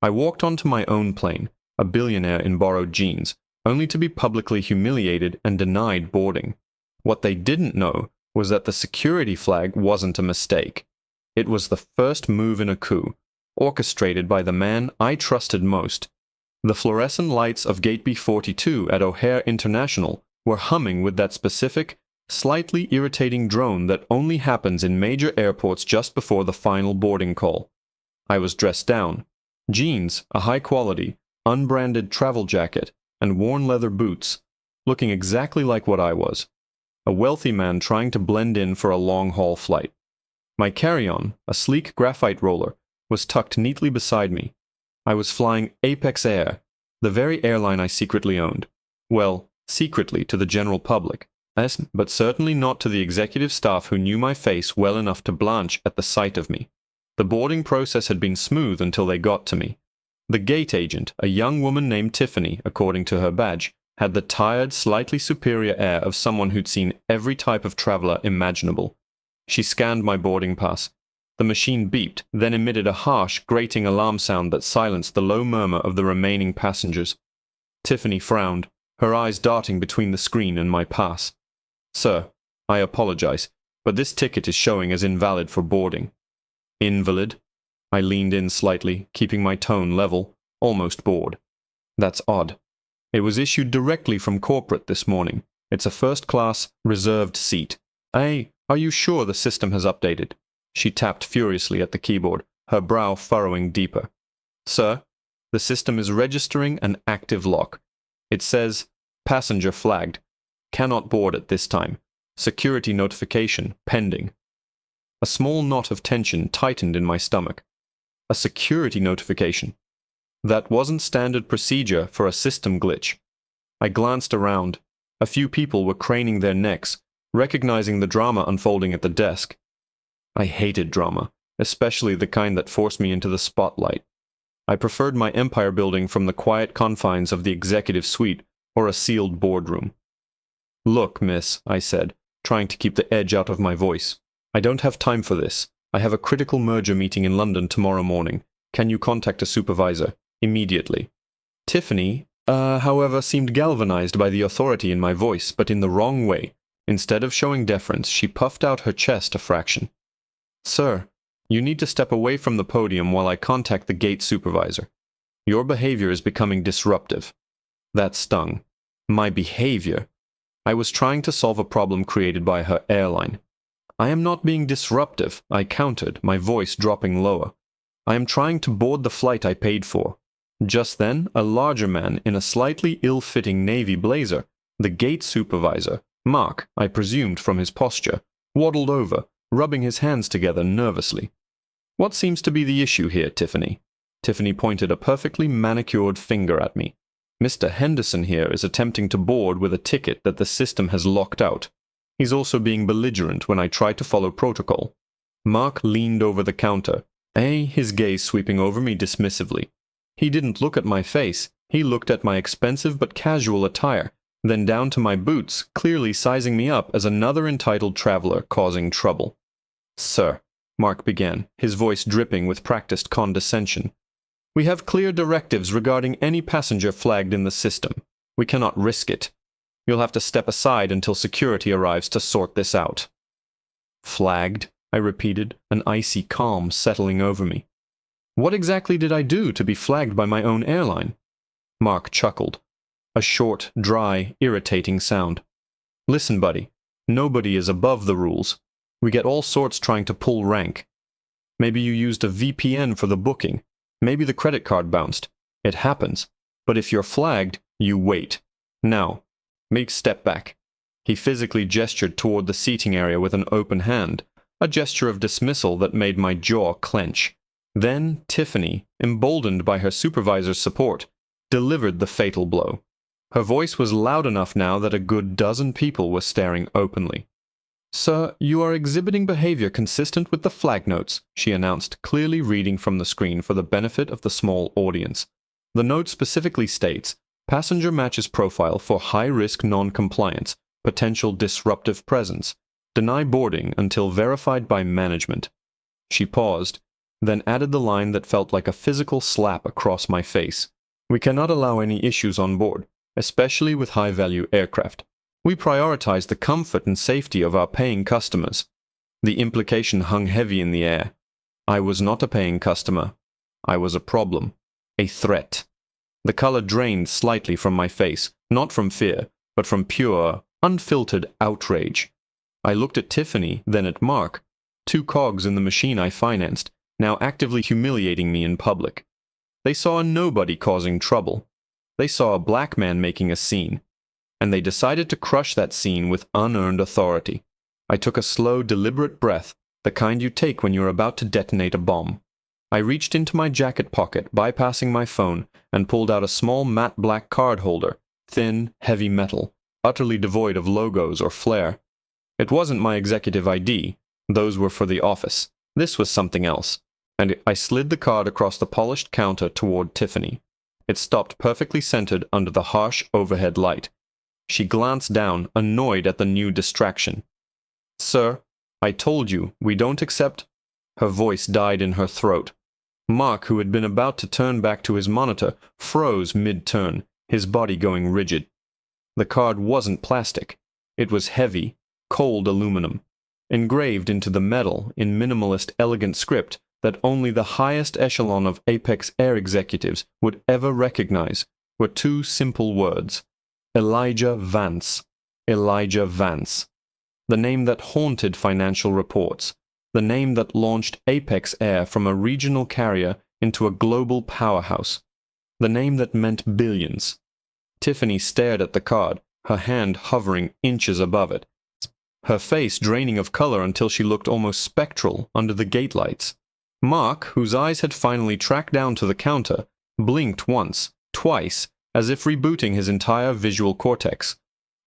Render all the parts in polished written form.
I walked onto my own plane, a billionaire in borrowed jeans, only to be publicly humiliated and denied boarding. What they didn't know was that the security flag wasn't a mistake. It was the first move in a coup, orchestrated by the man I trusted most. The fluorescent lights of Gate B42 at O'Hare International were humming with that specific, slightly irritating drone that only happens in major airports just before the final boarding call. I was dressed down. Jeans, a high-quality, unbranded travel jacket, and worn leather boots, looking exactly like what I was. A wealthy man trying to blend in for a long-haul flight. My carry-on, a sleek graphite roller, was tucked neatly beside me. I was flying Apex Air, the very airline I secretly owned. Well, secretly to the general public, but certainly not to the executive staff who knew my face well enough to blanch at the sight of me. The boarding process had been smooth until they got to me. The gate agent, a young woman named Tiffany, according to her badge, had the tired, slightly superior air of someone who'd seen every type of traveler imaginable. She scanned my boarding pass. The machine beeped, then emitted a harsh, grating alarm sound that silenced the low murmur of the remaining passengers. Tiffany frowned, her eyes darting between the screen and my pass. "Sir, I apologize, but this ticket is showing as invalid for boarding." "Invalid?" I leaned in slightly, keeping my tone level, almost bored. "That's odd. It was issued directly from corporate this morning. It's a first-class, reserved seat. Are you sure the system has updated?" She tapped furiously at the keyboard, her brow furrowing deeper. "Sir, the system is registering an active lock. It says, passenger flagged. Cannot board at this time. Security notification pending." A small knot of tension tightened in my stomach. A security notification. That wasn't standard procedure for a system glitch. I glanced around. A few people were craning their necks, recognizing the drama unfolding at the desk. I hated drama, especially the kind that forced me into the spotlight. I preferred my empire building from the quiet confines of the executive suite or a sealed boardroom. "Look, miss," I said, trying to keep the edge out of my voice. "I don't have time for this. I have a critical merger meeting in London tomorrow morning. Can you contact a supervisor? Immediately." Tiffany, however, seemed galvanized by the authority in my voice, but in the wrong way. Instead of showing deference, she puffed out her chest a fraction. "Sir, you need to step away from the podium while I contact the gate supervisor. Your behavior is becoming disruptive." That stung. My behavior? I was trying to solve a problem created by her airline. "I am not being disruptive," I countered, my voice dropping lower. "I am trying to board the flight I paid for." Just then, a larger man in a slightly ill-fitting navy blazer, the gate supervisor, Mark, I presumed from his posture, waddled over, rubbing his hands together nervously. "What seems to be the issue here, Tiffany?" Tiffany pointed a perfectly manicured finger at me. "Mr. Henderson here is attempting to board with a ticket that the system has locked out. He's also being belligerent when I try to follow protocol." Mark leaned over the counter, his gaze sweeping over me dismissively. He didn't look at my face, he looked at my expensive but casual attire, then down to my boots, clearly sizing me up as another entitled traveler causing trouble. "Sir," Mark began, his voice dripping with practiced condescension, "we have clear directives regarding any passenger flagged in the system. We cannot risk it. You'll have to step aside until security arrives to sort this out." "Flagged?" I repeated, an icy calm settling over me. "What exactly did I do to be flagged by my own airline?" Mark chuckled. A short, dry, irritating sound. "Listen, buddy, nobody is above the rules. We get all sorts trying to pull rank. Maybe you used a VPN for the booking. Maybe the credit card bounced. It happens. But if you're flagged, you wait. Now, make step back." He physically gestured toward the seating area with an open hand, a gesture of dismissal that made my jaw clench. Then Tiffany, emboldened by her supervisor's support, delivered the fatal blow. Her voice was loud enough now that a good dozen people were staring openly. "Sir, you are exhibiting behavior consistent with the flag notes," she announced, clearly reading from the screen for the benefit of the small audience. "The note specifically states, passenger matches profile for high-risk non-compliance, potential disruptive presence. Deny boarding until verified by management." She paused, then added the line that felt like a physical slap across my face. We cannot allow any issues on board, especially with high-value aircraft. We prioritize the comfort and safety of our paying customers. The implication hung heavy in the air. I was not a paying customer. I was a problem, a threat. The color drained slightly from my face, not from fear, but from pure, unfiltered outrage. I looked at Tiffany, then at Mark, two cogs in the machine I financed, now actively humiliating me in public. They saw a nobody causing trouble. They saw a black man making a scene. And they decided to crush that scene with unearned authority. I took a slow, deliberate breath, the kind you take when you're about to detonate a bomb. I reached into my jacket pocket, bypassing my phone, and pulled out a small matte black card holder, thin, heavy metal, utterly devoid of logos or flair. It wasn't my executive ID. Those were for the office. This was something else. And I slid the card across the polished counter toward Tiffany. It stopped perfectly centered under the harsh overhead light. She glanced down, annoyed at the new distraction. "Sir, I told you, we don't accept—" Her voice died in her throat. Mark, who had been about to turn back to his monitor, froze mid-turn, his body going rigid. The card wasn't plastic. It was heavy, cold aluminum, engraved into the metal in minimalist, elegant script that only the highest echelon of Apex Air executives would ever recognize, were two simple words: Elijah Vance. Elijah Vance. The name that haunted financial reports. The name that launched Apex Air from a regional carrier into a global powerhouse. The name that meant billions. Tiffany stared at the card, her hand hovering inches above it, her face draining of color until she looked almost spectral under the gate lights. Mark, whose eyes had finally tracked down to the counter, blinked once, twice, as if rebooting his entire visual cortex.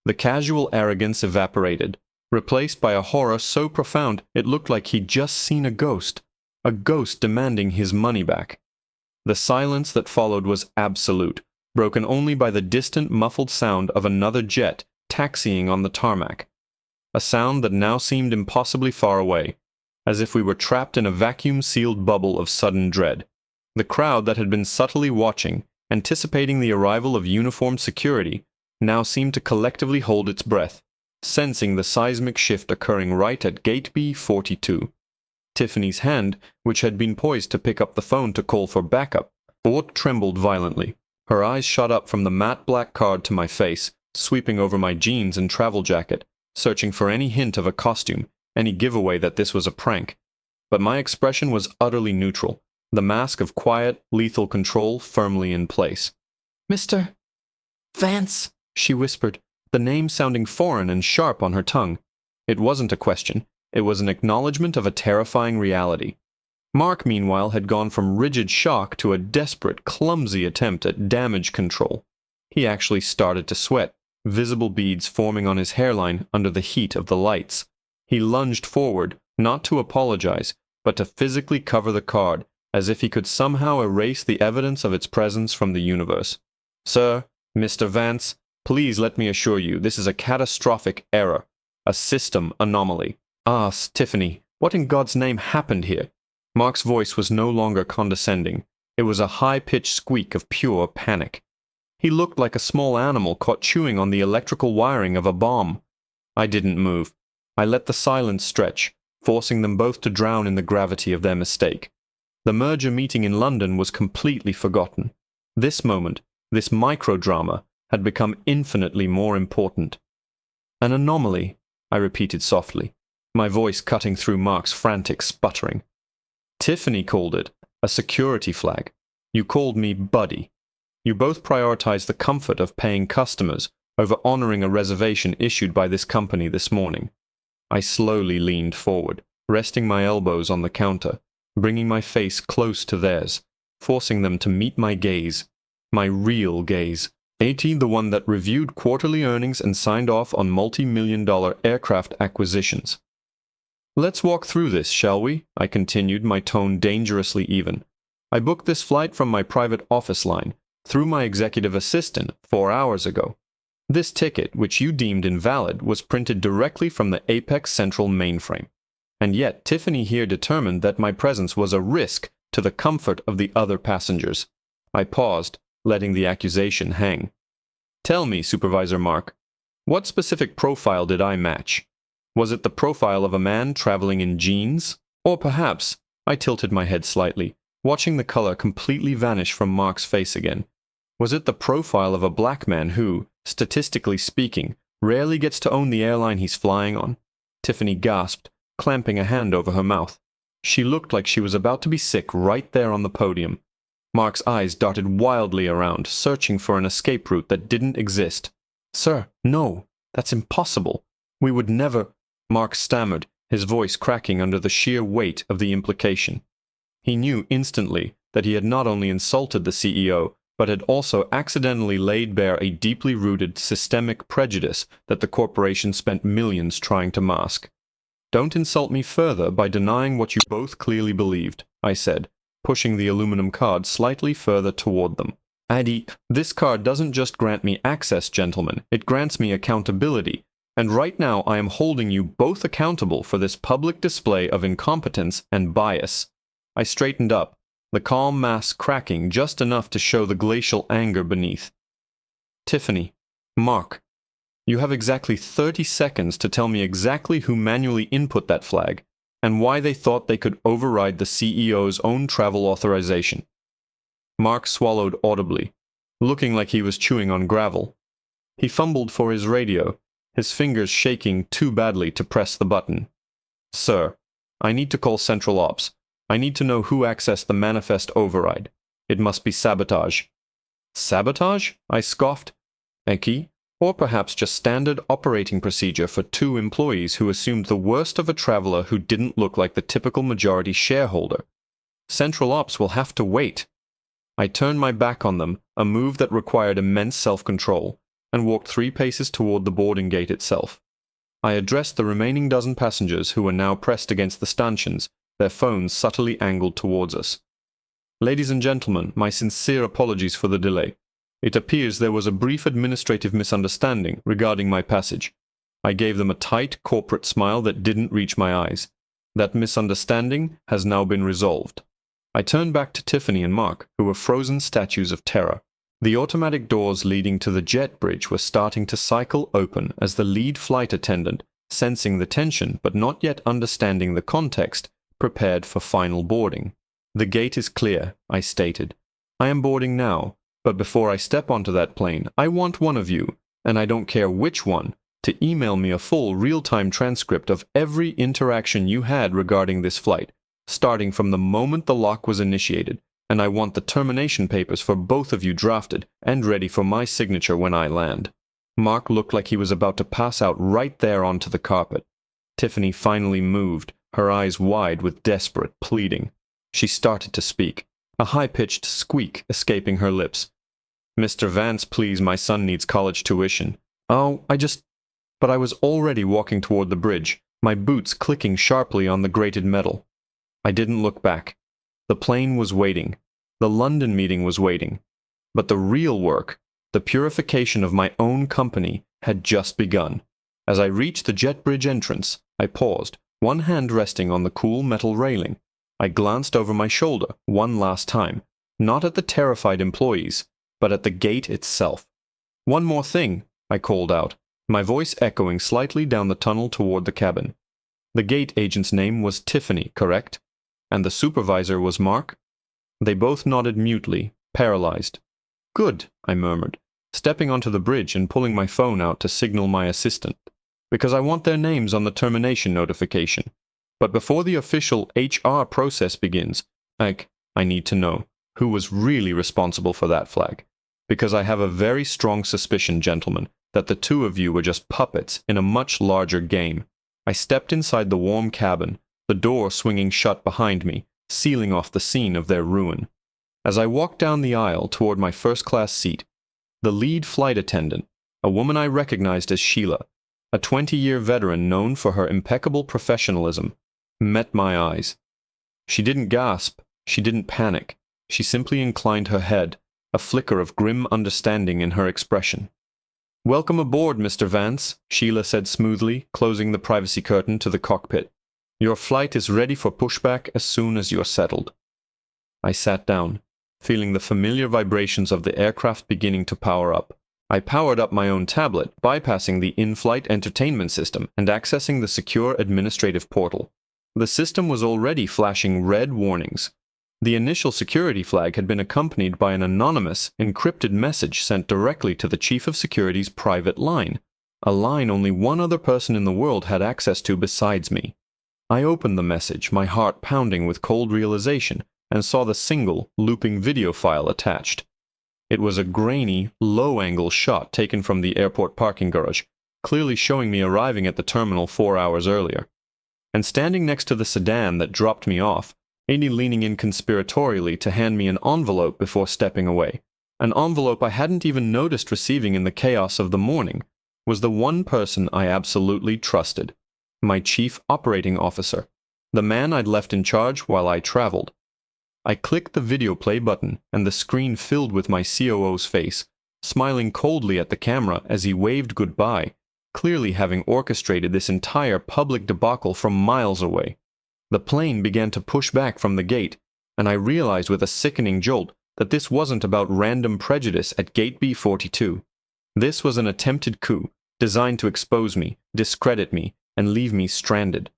The casual arrogance evaporated, replaced by a horror so profound it looked like he'd just seen a ghost demanding his money back. The silence that followed was absolute, broken only by the distant muffled sound of another jet taxiing on the tarmac. A sound that now seemed impossibly far away, as if we were trapped in a vacuum-sealed bubble of sudden dread. The crowd that had been subtly watching, anticipating the arrival of uniformed security, now seemed to collectively hold its breath, sensing the seismic shift occurring right at Gate B-42. Tiffany's hand, which had been poised to pick up the phone to call for backup, trembled violently. Her eyes shot up from the matte black card to my face, sweeping over my jeans and travel jacket, searching for any hint of a costume, any giveaway that this was a prank. But my expression was utterly neutral, the mask of quiet, lethal control firmly in place. "Mr. Vance," she whispered, the name sounding foreign and sharp on her tongue. It wasn't a question. It was an acknowledgement of a terrifying reality. Mark, meanwhile, had gone from rigid shock to a desperate, clumsy attempt at damage control. He actually started to sweat, visible beads forming on his hairline under the heat of the lights. He lunged forward, not to apologize, but to physically cover the card, as if he could somehow erase the evidence of its presence from the universe. "Sir, Mr. Vance, please let me assure you, this is a catastrophic error, a system anomaly." "Ah, Tiffany, what in God's name happened here?" Mark's voice was no longer condescending. It was a high-pitched squeak of pure panic. He looked like a small animal caught chewing on the electrical wiring of a bomb. I didn't move. I let the silence stretch, forcing them both to drown in the gravity of their mistake. The merger meeting in London was completely forgotten. This moment, this microdrama, had become infinitely more important. "An anomaly," I repeated softly, my voice cutting through Mark's frantic sputtering. "Tiffany called it a security flag. You called me buddy. You both prioritized the comfort of paying customers over honoring a reservation issued by this company this morning." I slowly leaned forward, resting my elbows on the counter, bringing my face close to theirs, forcing them to meet my gaze, my real gaze, the one that reviewed quarterly earnings and signed off on multi-million-dollar aircraft acquisitions. "Let's walk through this, shall we?" I continued, my tone dangerously even. "I booked this flight from my private office line, through my executive assistant, 4 hours ago. This ticket, which you deemed invalid, was printed directly from the Apex Central mainframe. and yet Tiffany here determined that my presence was a risk to the comfort of the other passengers. I paused, letting the accusation hang. Tell me, Supervisor Mark, what specific profile did I match? Was it the profile of a man traveling in jeans? Or perhaps, I tilted my head slightly, watching the color completely vanish from Mark's face again. Was it the profile of a black man who, statistically speaking, rarely gets to own the airline he's flying on? Tiffany gasped, clamping a hand over her mouth. She looked like she was about to be sick right there on the podium. Mark's eyes darted wildly around, searching for an escape route that didn't exist. "Sir, no, that's impossible. We would never—" Mark stammered, his voice cracking under the sheer weight of the implication. He knew instantly that he had not only insulted the CEO, but had also accidentally laid bare a deeply rooted systemic prejudice that the corporation spent millions trying to mask. "Don't insult me further by denying what you both clearly believed," I said, pushing the aluminum card slightly further toward them. This card doesn't just grant me access, gentlemen, it grants me accountability, and right now I am holding you both accountable for this public display of incompetence and bias." I straightened up, the calm mass cracking just enough to show the glacial anger beneath. "Tiffany, Mark, you have exactly 30 seconds to tell me exactly who manually input that flag, and why they thought they could override the CEO's own travel authorization." Mark swallowed audibly, looking like he was chewing on gravel. He fumbled for his radio, his fingers shaking too badly to press the button. "Sir, I need to call Central Ops. I need to know who accessed the manifest override. It must be sabotage." "Sabotage?" I scoffed. "Eki? Or perhaps just standard operating procedure for two employees who assumed the worst of a traveler who didn't look like the typical majority shareholder. Central Ops will have to wait." I turned my back on them, a move that required immense self-control, and walked 3 paces toward the boarding gate itself. I addressed the remaining dozen passengers who were now pressed against the stanchions, their phones subtly angled towards us. "Ladies and gentlemen, my sincere apologies for the delay. It appears there was a brief administrative misunderstanding regarding my passage." I gave them a tight corporate smile that didn't reach my eyes. "That misunderstanding has now been resolved." I turned back to Tiffany and Mark, who were frozen statues of terror. The automatic doors leading to the jet bridge were starting to cycle open as the lead flight attendant, sensing the tension but not yet understanding the context, prepared for final boarding. "The gate is clear," I stated. "I am boarding now, but before I step onto that plane, I want one of you, and I don't care which one, to email me a full real-time transcript of every interaction you had regarding this flight, starting from the moment the lock was initiated, and I want the termination papers for both of you drafted and ready for my signature when I land." Mark looked like he was about to pass out right there onto the carpet. Tiffany finally moved, her eyes wide with desperate pleading. She started to speak, a high-pitched squeak escaping her lips. "Mr. Vance, please, my son needs college tuition." But I was already walking toward the bridge, my boots clicking sharply on the grated metal. I didn't look back. The plane was waiting. The London meeting was waiting. But the real work, the purification of my own company, had just begun. As I reached the jet bridge entrance, I paused, one hand resting on the cool metal railing. I glanced over my shoulder one last time, not at the terrified employees, but at the gate itself. "One more thing," I called out, my voice echoing slightly down the tunnel toward the cabin. "The gate agent's name was Tiffany, correct? And the supervisor was Mark?" They both nodded mutely, paralyzed. "Good," I murmured, stepping onto the bridge and pulling my phone out to signal my assistant, "because I want their names on the termination notification. But before the official HR process begins, I need to know who was really responsible for that flag. Because I have a very strong suspicion, gentlemen, that the two of you were just puppets in a much larger game." I stepped inside the warm cabin, the door swinging shut behind me, sealing off the scene of their ruin. As I walked down the aisle toward my first-class seat, the lead flight attendant, a woman I recognized as Sheila, a 20-year veteran known for her impeccable professionalism, met my eyes. She didn't gasp, she didn't panic, she simply inclined her head, a flicker of grim understanding in her expression. "Welcome aboard, Mr. Vance," Sheila said smoothly, closing the privacy curtain to the cockpit. Your flight is ready for pushback as soon as you're settled. I sat down, feeling the familiar vibrations of the aircraft beginning to power up. I powered up my own tablet, bypassing the in-flight entertainment system and accessing the secure administrative portal. The system was already flashing red warnings. The initial security flag had been accompanied by an anonymous, encrypted message sent directly to the Chief of Security's private line, a line only one other person in the world had access to besides me. I opened the message, my heart pounding with cold realization, and saw the single, looping video file attached. It was a grainy, low-angle shot taken from the airport parking garage, clearly showing me arriving at the terminal 4 hours earlier. And standing next to the sedan that dropped me off, Amy leaning in conspiratorially to hand me an envelope before stepping away. An envelope I hadn't even noticed receiving in the chaos of the morning, was the one person I absolutely trusted. My chief operating officer, the man I'd left in charge while I traveled. I clicked the video play button, and the screen filled with my COO's face, smiling coldly at the camera as he waved goodbye, clearly having orchestrated this entire public debacle from miles away. The plane began to push back from the gate, and I realized with a sickening jolt that this wasn't about random prejudice at Gate B42. This was an attempted coup, designed to expose me, discredit me, and leave me stranded.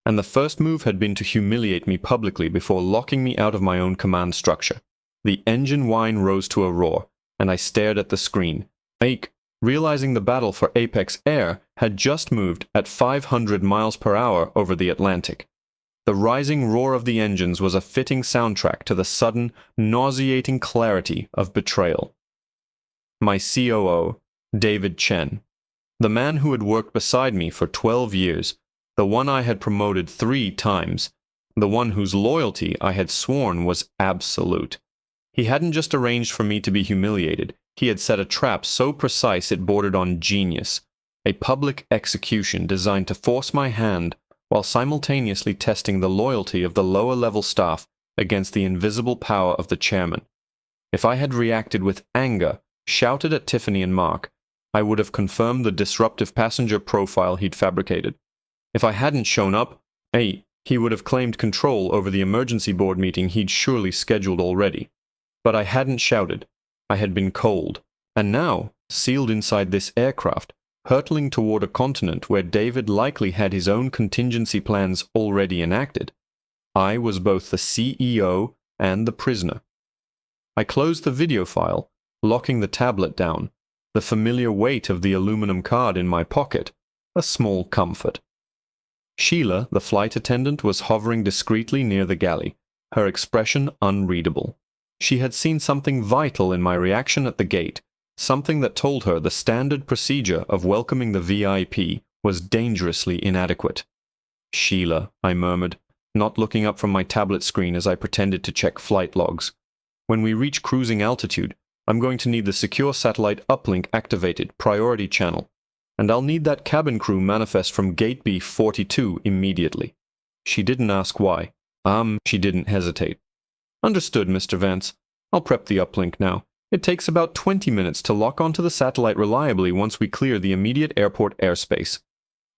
And the first move had been to humiliate me publicly before locking me out of my own command structure. The engine whine rose to a roar, and I stared at the screen, realizing the battle for Apex Air had just moved at 500 miles per hour over the Atlantic. The rising roar of the engines was a fitting soundtrack to the sudden, nauseating clarity of betrayal. My COO, David Chen, the man who had worked beside me for 12 years, the one I had promoted 3 times, the one whose loyalty I had sworn was absolute. He hadn't just arranged for me to be humiliated, he had set a trap so precise it bordered on genius, a public execution designed to force my hand while simultaneously testing the loyalty of the lower-level staff against the invisible power of the chairman. If I had reacted with anger, shouted at Tiffany and Mark, I would have confirmed the disruptive passenger profile he'd fabricated. If I hadn't shown up, he would have claimed control over the emergency board meeting he'd surely scheduled already. But I hadn't shouted. I had been cold. And now, sealed inside this aircraft, hurtling toward a continent where David likely had his own contingency plans already enacted, I was both the CEO and the prisoner. I closed the video file, locking the tablet down, the familiar weight of the aluminum card in my pocket, a small comfort. Sheila, the flight attendant, was hovering discreetly near the galley, her expression unreadable. She had seen something vital in my reaction at the gate, something that told her the standard procedure of welcoming the VIP was dangerously inadequate. Sheila, I murmured, not looking up from my tablet screen as I pretended to check flight logs. When we reach cruising altitude, I'm going to need the secure satellite uplink activated, priority channel, and I'll need that cabin crew manifest from Gate B42 immediately. She didn't ask why. She didn't hesitate. Understood, Mr. Vance. I'll prep the uplink now. It takes about 20 minutes to lock onto the satellite reliably once we clear the immediate airport airspace.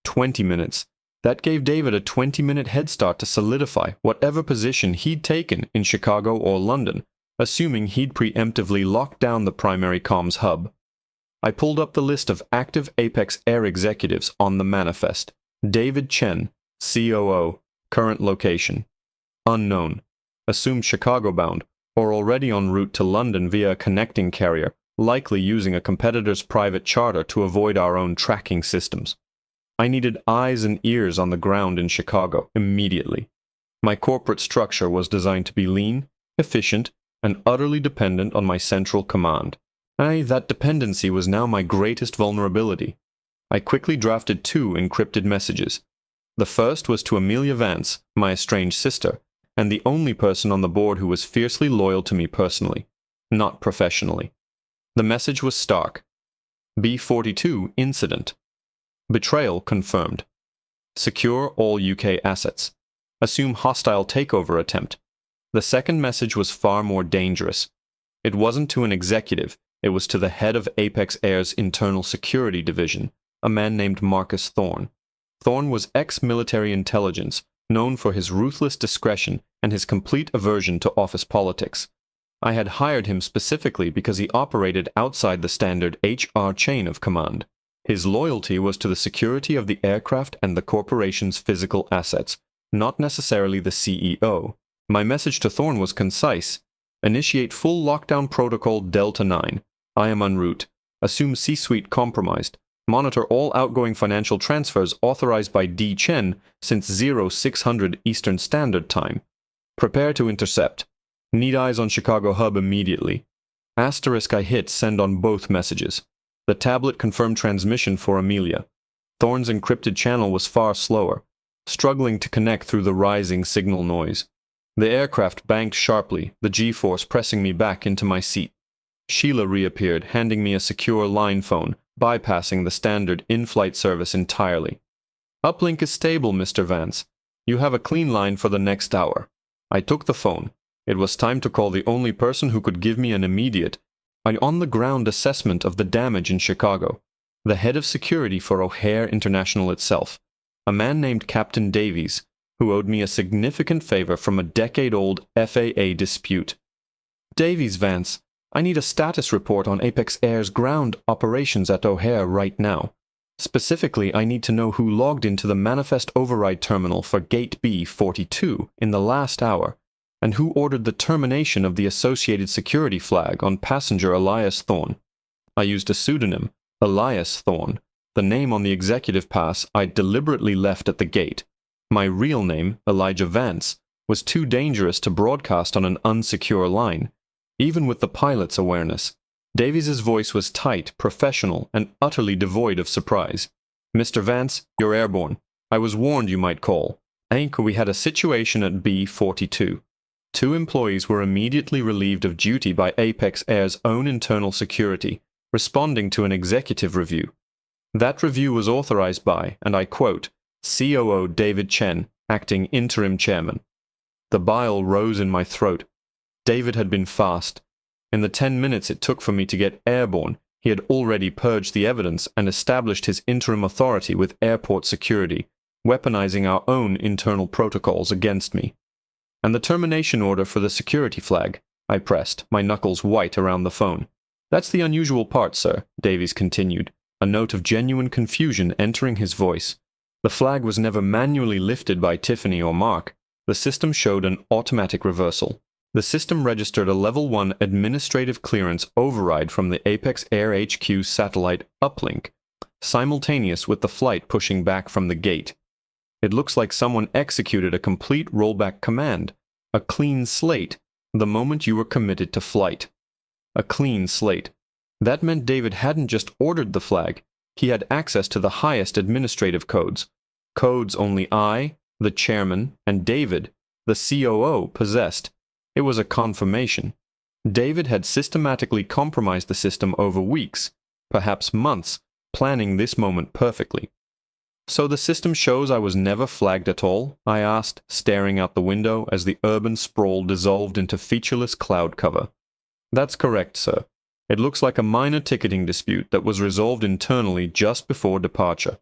20 minutes. That gave David a 20-minute head start to solidify whatever position he'd taken in Chicago or London, assuming he'd preemptively locked down the primary comms hub. I pulled up the list of active Apex Air executives on the manifest. David Chen, COO, current location. Unknown. Assumed Chicago-bound, or already en route to London via a connecting carrier, likely using a competitor's private charter to avoid our own tracking systems. I needed eyes and ears on the ground in Chicago immediately. My corporate structure was designed to be lean, efficient, and utterly dependent on my central command. That dependency was now my greatest vulnerability. I quickly drafted 2 encrypted messages. The first was to Amelia Vance, my estranged sister, and the only person on the board who was fiercely loyal to me personally, not professionally. The message was stark. B-42 incident. Betrayal confirmed. Secure all UK assets. Assume hostile takeover attempt. The second message was far more dangerous. It wasn't to an executive, it was to the head of Apex Air's internal security division, a man named Marcus Thorne. Thorne was ex-military intelligence, known for his ruthless discretion and his complete aversion to office politics. I had hired him specifically because he operated outside the standard HR chain of command. His loyalty was to the security of the aircraft and the corporation's physical assets, not necessarily the CEO. My message to Thorne was concise. Initiate full lockdown protocol Delta 9. I am en route. Assume C-suite compromised. Monitor all outgoing financial transfers authorized by D. Chen since 0600 Eastern Standard Time. Prepare to intercept. Need eyes on Chicago Hub immediately. Asterisk I hit send on both messages. The tablet confirmed transmission for Amelia. Thorne's encrypted channel was far slower, struggling to connect through the rising signal noise. The aircraft banked sharply, the G-force pressing me back into my seat. Sheila reappeared, handing me a secure line phone, bypassing the standard in-flight service entirely. Uplink is stable, Mr. Vance. You have a clean line for the next hour. I took the phone. It was time to call the only person who could give me an immediate, on-the-ground assessment of the damage in Chicago. The head of security for O'Hare International itself, a man named Captain Davies, who owed me a significant favor from a decade-old FAA dispute. Davies, Vance, I need a status report on Apex Air's ground operations at O'Hare right now. Specifically, I need to know who logged into the manifest override terminal for Gate B-42 in the last hour, and who ordered the termination of the associated security flag on passenger Elias Thorne. I used a pseudonym, Elias Thorne, the name on the executive pass I deliberately left at the gate. My real name, Elijah Vance, was too dangerous to broadcast on an unsecure line, even with the pilot's awareness. Davies's voice was tight, professional, and utterly devoid of surprise. Mr. Vance, you're airborne. I was warned you might call. Anchor, we had a situation at B-42. 2 employees were immediately relieved of duty by Apex Air's own internal security, responding to an executive review. That review was authorized by, and I quote, COO David Chen, acting interim chairman. The bile rose in my throat. David had been fast. In the 10 minutes it took for me to get airborne, he had already purged the evidence and established his interim authority with airport security, weaponizing our own internal protocols against me. And the termination order for the security flag, I pressed, my knuckles white around the phone. That's the unusual part, sir, Davies continued, a note of genuine confusion entering his voice. The flag was never manually lifted by Tiffany or Mark. The system showed an automatic reversal. The system registered a Level 1 administrative clearance override from the Apex Air HQ satellite uplink, simultaneous with the flight pushing back from the gate. It looks like someone executed a complete rollback command, a clean slate, the moment you were committed to flight. A clean slate. That meant David hadn't just ordered the flag, he had access to the highest administrative codes. Codes only I, the chairman, and David, the COO, possessed. It was a confirmation. David had systematically compromised the system over weeks, perhaps months, planning this moment perfectly. So the system shows I was never flagged at all? I asked, staring out the window as the urban sprawl dissolved into featureless cloud cover. That's correct, sir. It looks like a minor ticketing dispute that was resolved internally just before departure.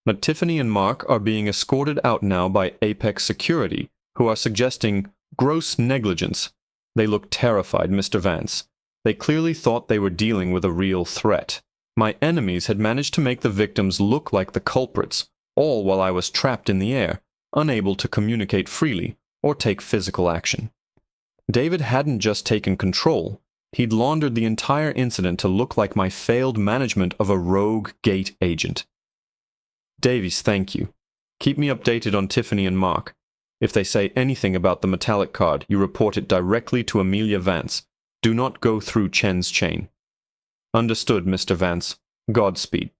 But Tiffany and Mark are being escorted out now by Apex Security, who are suggesting gross negligence. They look terrified, Mr. Vance. They clearly thought they were dealing with a real threat. My enemies had managed to make the victims look like the culprits, all while I was trapped in the air, unable to communicate freely or take physical action. David hadn't just taken control. He'd laundered the entire incident to look like my failed management of a rogue gate agent. Davies, thank you. Keep me updated on Tiffany and Mark. If they say anything about the metallic card, you report it directly to Amelia Vance. Do not go through Chen's chain. Understood, Mr. Vance. Godspeed.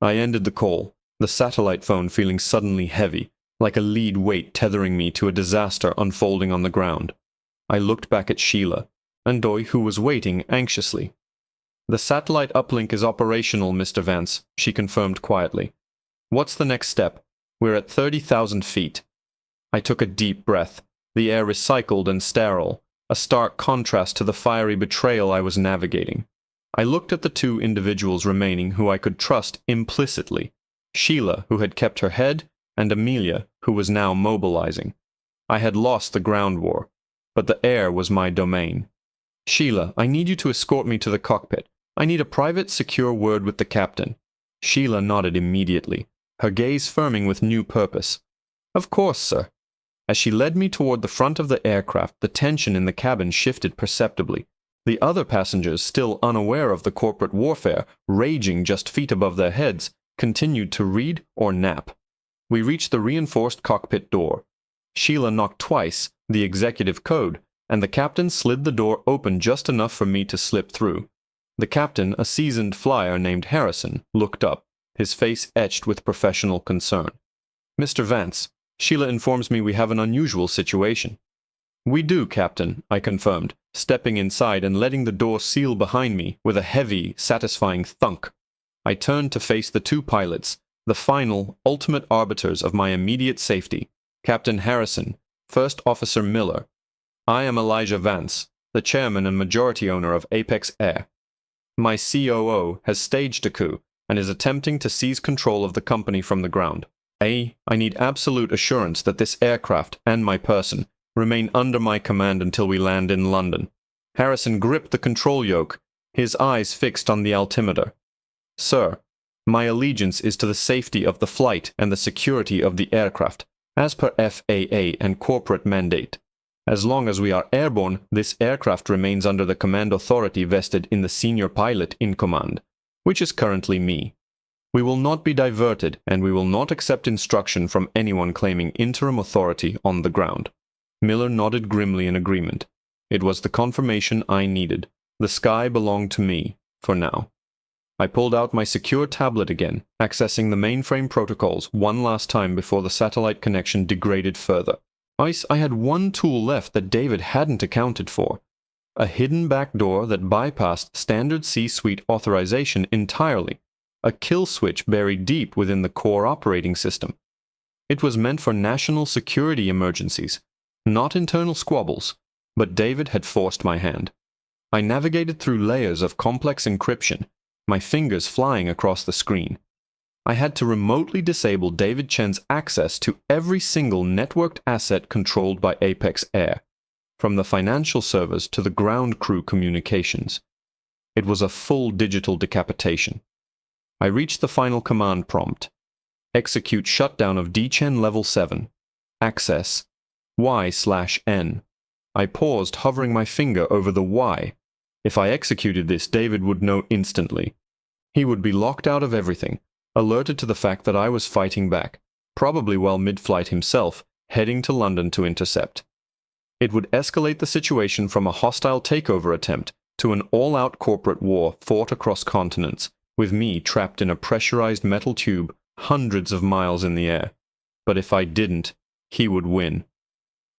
I ended the call, the satellite phone feeling suddenly heavy, like a lead weight tethering me to a disaster unfolding on the ground. I looked back at Sheila, Andoy, who was waiting anxiously. The satellite uplink is operational, Mr. Vance, she confirmed quietly. What's the next step? We're at 30,000 feet. I took a deep breath, the air recycled and sterile, a stark contrast to the fiery betrayal I was navigating. I looked at the 2 individuals remaining who I could trust implicitly. Sheila, who had kept her head, and Amelia, who was now mobilizing. I had lost the ground war, but the air was my domain. Sheila, I need you to escort me to the cockpit. I need a private, secure word with the captain. Sheila nodded immediately, her gaze firming with new purpose. Of course, sir. As she led me toward the front of the aircraft, the tension in the cabin shifted perceptibly. The other passengers, still unaware of the corporate warfare raging just feet above their heads, continued to read or nap. We reached the reinforced cockpit door. Sheila knocked twice, the executive code, and the captain slid the door open just enough for me to slip through. The captain, a seasoned flyer named Harrison, looked up, his face etched with professional concern. Mr. Vance, Sheila informs me we have an unusual situation. We do, Captain, I confirmed, stepping inside and letting the door seal behind me with a heavy, satisfying thunk. I turned to face the two pilots, the final, ultimate arbiters of my immediate safety, Captain Harrison, First Officer Miller. I am Elijah Vance, the chairman and majority owner of Apex Air. My COO has staged a coup and is attempting to seize control of the company from the ground. I need absolute assurance that this aircraft and my person remain under my command until we land in London. Harrison gripped the control yoke, his eyes fixed on the altimeter. Sir, my allegiance is to the safety of the flight and the security of the aircraft, as per FAA and corporate mandate. As long as we are airborne, this aircraft remains under the command authority vested in the senior pilot in command, which is currently me. We will not be diverted, and we will not accept instruction from anyone claiming interim authority on the ground. Miller nodded grimly in agreement. It was the confirmation I needed. The sky belonged to me, for now. I pulled out my secure tablet again, accessing the mainframe protocols one last time before the satellite connection degraded further. I had one tool left that David hadn't accounted for. A hidden back door that bypassed standard C-suite authorization entirely. A kill switch buried deep within the core operating system. It was meant for national security emergencies, not internal squabbles, but David had forced my hand. I navigated through layers of complex encryption, my fingers flying across the screen. I had to remotely disable David Chen's access to every single networked asset controlled by Apex Air, from the financial servers to the ground crew communications. It was a full digital decapitation. I reached the final command prompt. Execute shutdown of D-Chen Level 7. Access Y/N. I paused, hovering my finger over the Y. If I executed this, David would know instantly. He would be locked out of everything, alerted to the fact that I was fighting back, probably while mid-flight himself, heading to London to intercept. It would escalate the situation from a hostile takeover attempt to an all-out corporate war fought across continents, with me trapped in a pressurized metal tube hundreds of miles in the air. But if I didn't, he would win.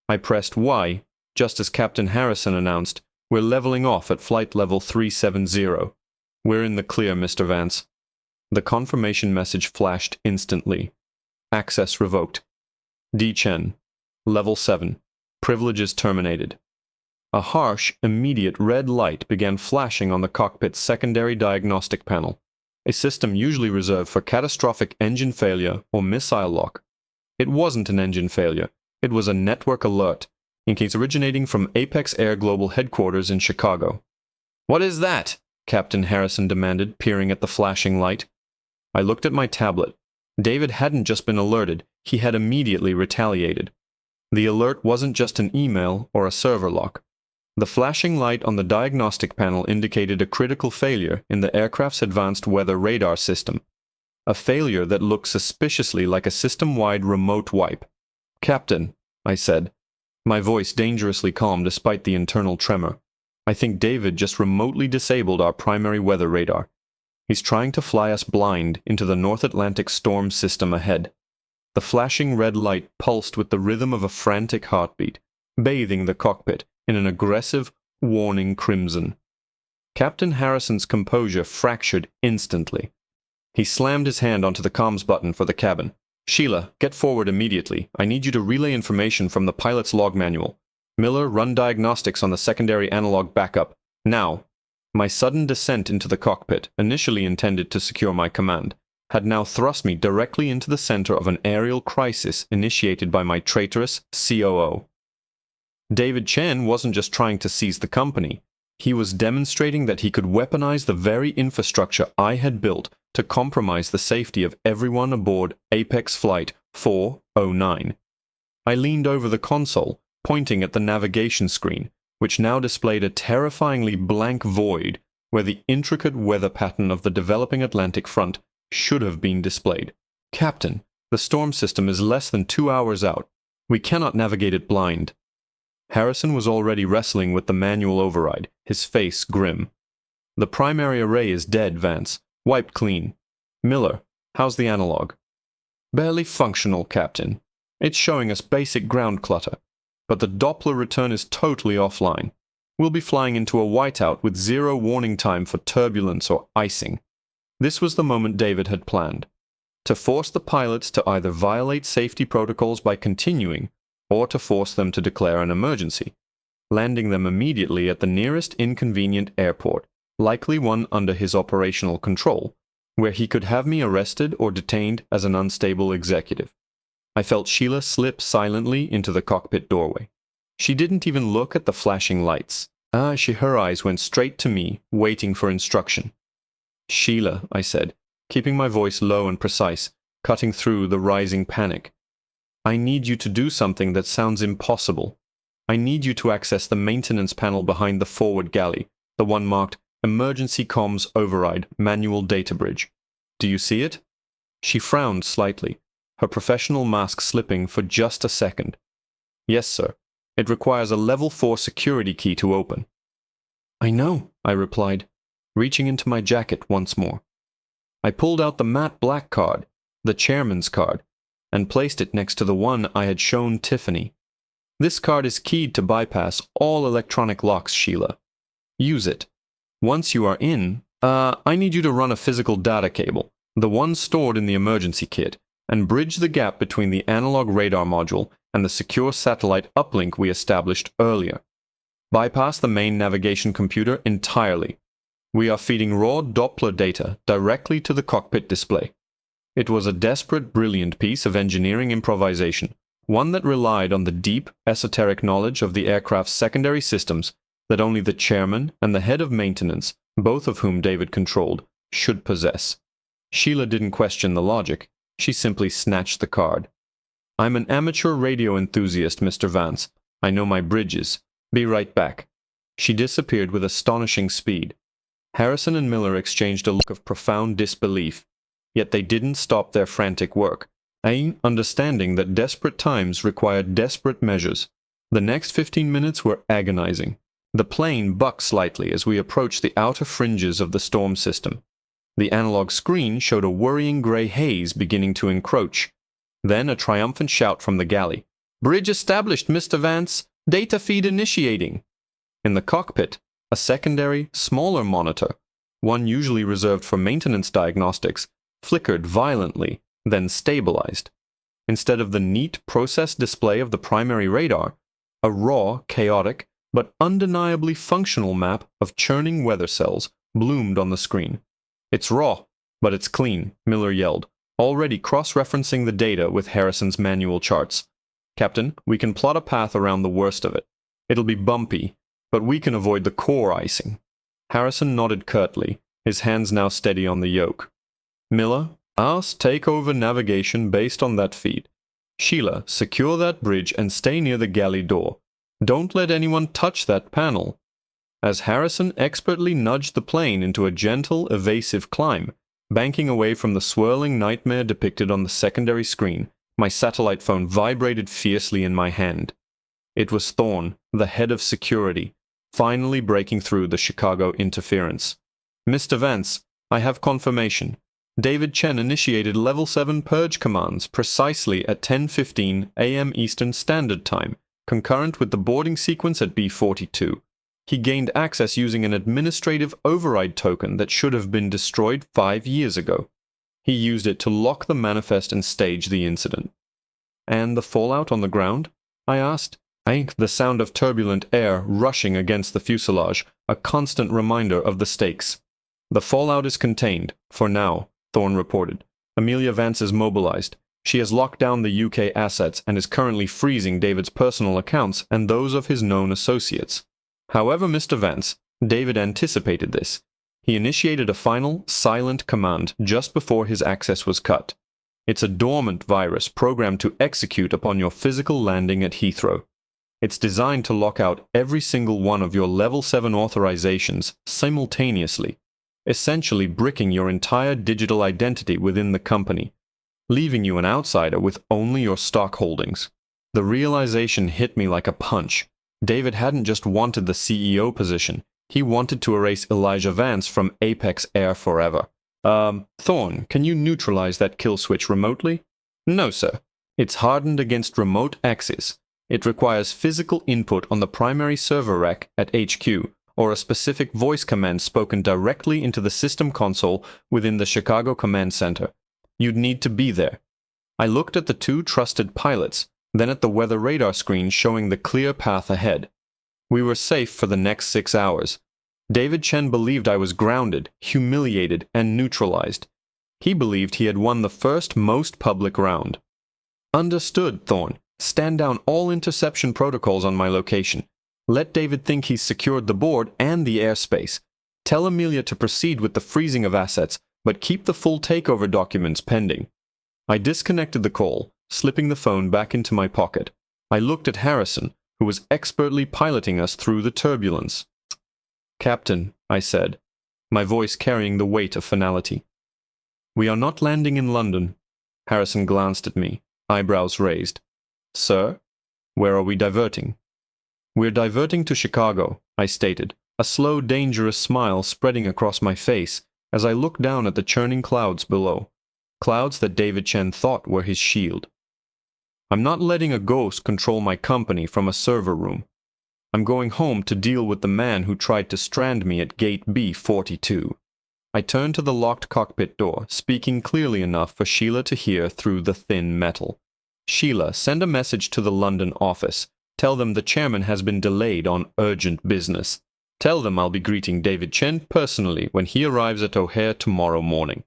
I pressed Y, just as Captain Harrison announced, "We're leveling off at flight level 370. We're in the clear, Mr. Vance." The confirmation message flashed instantly. Access revoked. D-Chen, Level 7. Privileges terminated. A harsh, immediate red light began flashing on the cockpit's secondary diagnostic panel, a system usually reserved for catastrophic engine failure or missile lock. It wasn't an engine failure. It was a network alert, in case originating from Apex Air Global Headquarters in Chicago. "What is that?" Captain Harrison demanded, peering at the flashing light. I looked at my tablet. David hadn't just been alerted, he had immediately retaliated. The alert wasn't just an email or a server lock. The flashing light on the diagnostic panel indicated a critical failure in the aircraft's advanced weather radar system. A failure that looked suspiciously like a system-wide remote wipe. "Captain," I said, my voice dangerously calm despite the internal tremor. "I think David just remotely disabled our primary weather radar. He's trying to fly us blind into the North Atlantic storm system ahead." The flashing red light pulsed with the rhythm of a frantic heartbeat, bathing the cockpit in an aggressive, warning crimson. Captain Harrison's composure fractured instantly. He slammed his hand onto the comms button for the cabin. "Sheila, get forward immediately. I need you to relay information from the pilot's log manual. Miller, run diagnostics on the secondary analog backup. Now." My sudden descent into the cockpit, initially intended to secure my command, had now thrust me directly into the center of an aerial crisis initiated by my traitorous COO. David Chen wasn't just trying to seize the company. He was demonstrating that he could weaponize the very infrastructure I had built to compromise the safety of everyone aboard Apex Flight 409. I leaned over the console, pointing at the navigation screen, which now displayed a terrifyingly blank void where the intricate weather pattern of the developing Atlantic front should have been displayed. "Captain, the storm system is less than 2 hours out. We cannot navigate it blind." Harrison was already wrestling with the manual override, his face grim. "The primary array is dead, Vance. Wiped clean. Miller, how's the analog?" "Barely functional, Captain. It's showing us basic ground clutter. But the Doppler return is totally offline. We'll be flying into a whiteout with 0 warning time for turbulence or icing." This was the moment David had planned. To force the pilots to either violate safety protocols by continuing, or to force them to declare an emergency, landing them immediately at the nearest inconvenient airport, likely one under his operational control, where he could have me arrested or detained as an unstable executive. I felt Sheila slip silently into the cockpit doorway. She didn't even look at the flashing lights. Her eyes went straight to me, waiting for instruction. "Sheila," I said, keeping my voice low and precise, cutting through the rising panic. "I need you to do something that sounds impossible. I need you to access the maintenance panel behind the forward galley, the one marked Emergency Comms Override Manual Data Bridge. Do you see it?" She frowned slightly, her professional mask slipping for just a second. "Yes, sir. It requires a level 4 security key to open." "I know," I replied, reaching into my jacket once more. I pulled out the matte black card, the chairman's card, and placed it next to the one I had shown Tiffany. "This card is keyed to bypass all electronic locks, Sheila. Use it. Once you are in, I need you to run a physical data cable, the one stored in the emergency kit, and bridge the gap between the analog radar module and the secure satellite uplink we established earlier. Bypass the main navigation computer entirely. We are feeding raw Doppler data directly to the cockpit display." It was a desperate, brilliant piece of engineering improvisation, one that relied on the deep, esoteric knowledge of the aircraft's secondary systems that only the chairman and the head of maintenance, both of whom David controlled, should possess. Sheila didn't question the logic. She simply snatched the card. "I'm an amateur radio enthusiast, Mr. Vance. I know my bridges. Be right back." She disappeared with astonishing speed. Harrison and Miller exchanged a look of profound disbelief, yet they didn't stop their frantic work, understanding that desperate times required desperate measures. The next 15 minutes were agonizing. The plane bucked slightly as we approached the outer fringes of the storm system. The analog screen showed a worrying gray haze beginning to encroach. Then a triumphant shout from the galley. "Bridge established, Mr. Vance! Data feed initiating!" In the cockpit, a secondary, smaller monitor, one usually reserved for maintenance diagnostics, flickered violently, then stabilized. Instead of the neat, processed display of the primary radar, a raw, chaotic, but undeniably functional map of churning weather cells bloomed on the screen. "It's raw, but it's clean," Miller yelled, already cross-referencing the data with Harrison's manual charts. "Captain, we can plot a path around the worst of it. It'll be bumpy, but we can avoid the core icing." Harrison nodded curtly, his hands now steady on the yoke. "Miller, I'll take over navigation based on that feed. Sheila, secure that bridge and stay near the galley door. Don't let anyone touch that panel." As Harrison expertly nudged the plane into a gentle, evasive climb, banking away from the swirling nightmare depicted on the secondary screen, my satellite phone vibrated fiercely in my hand. It was Thorne, the head of security, finally breaking through the Chicago interference. "Mr. Vance, I have confirmation. David Chen initiated Level 7 purge commands precisely at 10:15 a.m. Eastern Standard Time, concurrent with the boarding sequence at B-42. He gained access using an administrative override token that should have been destroyed 5 years ago. He used it to lock the manifest and stage the incident." "And the fallout on the ground?" I asked. The sound of turbulent air rushing against the fuselage, a constant reminder of the stakes. "The fallout is contained, for now," Thorne reported. Amelia Vance is mobilized. She has locked down the UK assets and is currently freezing David's personal accounts and those of his known associates. However, Mr. Vance, David anticipated this. He initiated a final, silent command just before his access was cut. It's a dormant virus programmed to execute upon your physical landing at Heathrow. It's designed to lock out every single one of your Level 7 authorizations simultaneously, essentially bricking your entire digital identity within the company, leaving you an outsider with only your stock holdings. The realization hit me like a punch. David hadn't just wanted the CEO position, he wanted to erase Elijah Vance from Apex Air forever. Thorne, can you neutralize that kill switch remotely? No, sir. It's hardened against remote access. It requires physical input on the primary server rack at HQ, or a specific voice command spoken directly into the system console within the Chicago Command Center. You'd need to be there. I looked at the two trusted pilots, then at the weather radar screen showing the clear path ahead. We were safe for the next 6 hours. David Chen believed I was grounded, humiliated, and neutralized. He believed he had won the first most public round. Understood, Thorne. Stand down all interception protocols on my location. Let David think he's secured the board and the airspace. Tell Amelia to proceed with the freezing of assets, but keep the full takeover documents pending. I disconnected the call, slipping the phone back into my pocket. I looked at Harrison, who was expertly piloting us through the turbulence. Captain, I said, my voice carrying the weight of finality. We are not landing in London. Harrison glanced at me, eyebrows raised. Sir, where are we diverting? We're diverting to Chicago, I stated, a slow, dangerous smile spreading across my face as I looked down at the churning clouds below, clouds that David Chen thought were his shield. I'm not letting a ghost control my company from a server room. I'm going home to deal with the man who tried to strand me at gate B42. I turned to the locked cockpit door, speaking clearly enough for Sheila to hear through the thin metal. Sheila, send a message to the London office. Tell them the chairman has been delayed on urgent business. Tell them I'll be greeting David Chen personally when he arrives at O'Hare tomorrow morning.